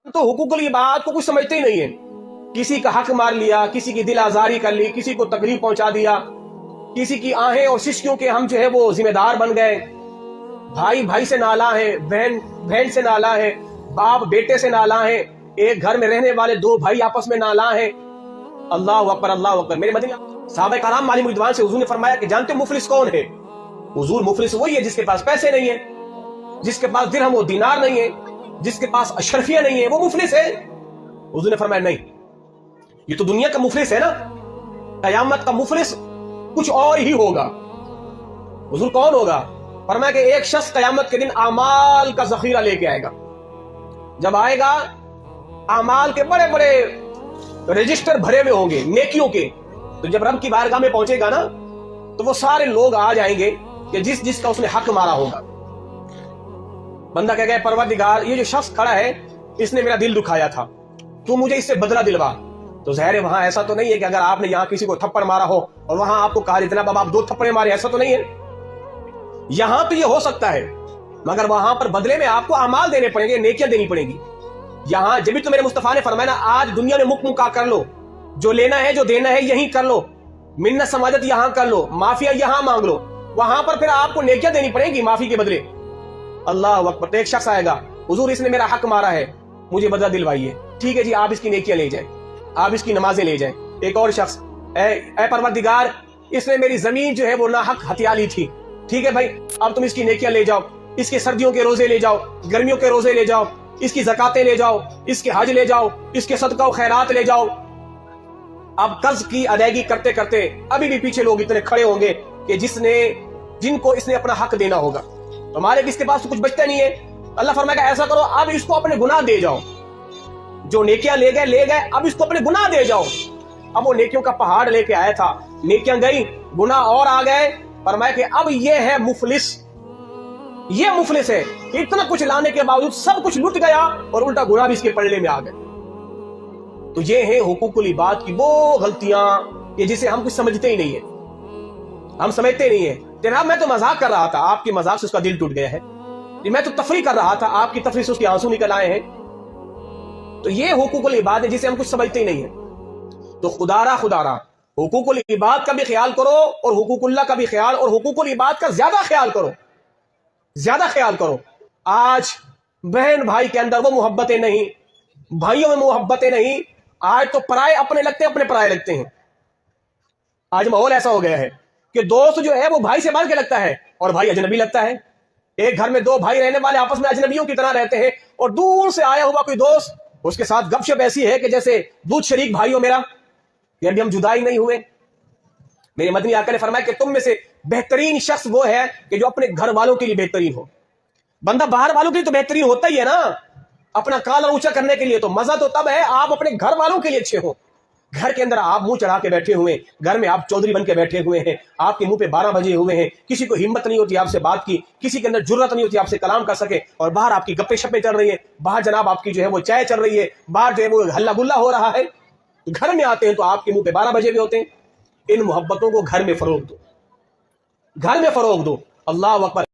तो हुकूकुल इबाद को कुछ समझते ही नहीं है। किसी का हक मार लिया, किसी की दिल आजारी कर ली, किसी को तकलीफ पहुंचा दिया, किसी की आहें और शिश्कियों के हम जो है वो जिम्मेदार बन गए। भाई भाई से नाला है, बहन बहन से नाला है, बाप बेटे से नाला है, एक घर में रहने वाले दो भाई आपस में नाला है। अल्लाह अकबर अल्लाह अकबर। मेरे मदीना साहबे कराम मालिम रिदवान से हुजूर ने फरमाया कि जानते हो मुफलिस कौन है? हुजूर मुफलिस वही है जिसके पास पैसे नहीं है, जिसके पास दिरहम व दीनार नहीं है, जिसके पास अशरफिया नहीं है, वो मुफलिस है। हुजूर ने फरमाया नहीं, ये तो दुनिया का मुफलिस है ना, कयामत का मुफलिस कुछ और ही होगा। हुजूर कौन होगा? फरमाया कि एक शख्स कयामत के दिन आमाल का जखीरा लेके आएगा। जब आएगा आमाल के बड़े बड़े रजिस्टर भरे हुए होंगे नेकियों के, तो जब रब की बारगाह में पहुंचेगा ना, तो वो सारे लोग आ जाएंगे कि जिस जिसका उसने हक मारा होगा। बंदा कह गया परवरदिगार, ये जो शख्स खड़ा है इसने मेरा दिल दुखाया था, तू मुझे इससे बदला दिलवा। तो ज़ाहिर है वहां ऐसा तो नहीं है कि अगर आपने यहां किसी को थप्पड़ मारा हो और वहां आपको कहा इतना बाबा आप 2 थप्पड़े मारे, ऐसा तो नहीं है। यहां तो ये हो सकता है, मगर वहां पर बदले में आपको अमाल देने पड़ेंगे, नेकियां देनी पड़ेंगी। यहां जब भी तो मेरे मुस्तफा ने फरमाया ना, आज दुनिया में मुख मुका कर लो, जो लेना है जो देना है यहीं कर लो, मिन्नत समाजत यहां कर लो, माफिया यहां मांग लो, वहां पर फिर आपको नेकियां देनी पड़ेंगी माफी के बदले। अल्लाह अकबर। तो एक शख्स आएगा, हुजूर इसने मेरा हक मारा है, मुझे बदला दिलवाइए। ठीक है जी, आप इसकी नेकियां ले जाएं, आप इसकी नमाजें ले जाएं। एक और शख्स, ए परवरदिगार, इसने मेरी जमीन जो है वो नाहक हथिया ली थी, ठीक है भाई, अब तुम इसकी नेकियां ले जाओ, इसके सर्दियों के रोजे ले जाओ, गर्मियों के रोजे ले जाओ, इसकी ज़कातें ले जाओ, इसके हज ले जाओ, इसके सदका और खैरात ले जाओ। अब कर्ज की अदायगी करते करते अभी भी पीछे लोग इतने खड़े होंगे कि जिनको इसने अपना हक देना होगा। तो हमारे किसके पास तो कुछ बचता नहीं है। अल्लाह फरमाएगा ऐसा करो, अब इसको अपने गुनाह दे जाओ, जो नेकियां ले गए, अब इसको अपने गुनाह दे जाओ। अब वो नेकियों का पहाड़ लेके आया था, नेकियां गई, गुनाह और आ गए। फरमाया कि अब ये है मुफलिस, ये मुफलिस है, इतना कुछ लाने के बावजूद सब कुछ लुट गया और उल्टा गुनाह भी इसके पलड़े में आ गए। तो ये है हुकूकुल इबाद की वो गलतियां कि जिसे हम कुछ समझते ही नहीं है, हम समझते नहीं है। जनाब मैं तो मजाक कर रहा था, आपकी मजाक से उसका दिल टूट गया है। मैं तो तफरी कर रहा था, आपकी तफरी से उसके आंसू निकल आए हैं। तो ये हुकूकुल इबाद है जिसे हम कुछ समझते ही नहीं है। तो खुदारा हुकूकुल इबाद का भी ख्याल करो और हुकूकुल्लाह का भी ख्याल, और हुकूकुल इबाद का ज्यादा ख्याल करो, ज्यादा ख्याल करो। आज बहन भाई के अंदर वो मोहब्बतें नहीं, भाइयों में मोहब्बतें नहीं, आज तो पराए अपने लगते हैं, अपने पराए लगते हैं। आज माहौल ऐसा हो गया है कि दोस्त जो है वो भाई से बढ़ के लगता है और भाई अजनबी लगता है। एक घर में 2 भाई रहने वाले आपस में अजनबियों की तरह रहते हैं, और दूर से आया हुआ कोई दोस्त, उसके साथ गपशप ऐसी है कि जैसे दूध शरीक भाई हो मेरा, ये अभी हम जुदाई नहीं हुए। मेरे मदनी आका ने फरमाया कि तुम में से बेहतरीन शख्स वो है कि जो अपने घर वालों के लिए बेहतरीन हो। बंदा बाहर वालों के लिए तो बेहतरीन होता ही है ना, अपना काला ऊंचा करने के लिए। तो मजा तो तब है आप अपने घर वालों के लिए अच्छे हो। घर के अंदर आप मुंह चढ़ा के बैठे हुए, घर में आप चौधरी बन के बैठे हुए हैं, आपके मुंह पे 12 बजे हुए हैं, किसी को हिम्मत नहीं होती आपसे बात की, किसी के अंदर जुर्रत नहीं होती आपसे कलाम कर सके, और बाहर आपकी गप्पे शप्पे चल रही है, बाहर जनाब आपकी जो है वो चाय चल रही है, बाहर जो है वो हल्ला गुल्ला हो रहा है। घर में आते हैं तो आपके मुंह पे 12 बजे भी होते हैं। इन मोहब्बतों को घर में फरोग दो, घर में फरोग दो। अल्लाह अकबर।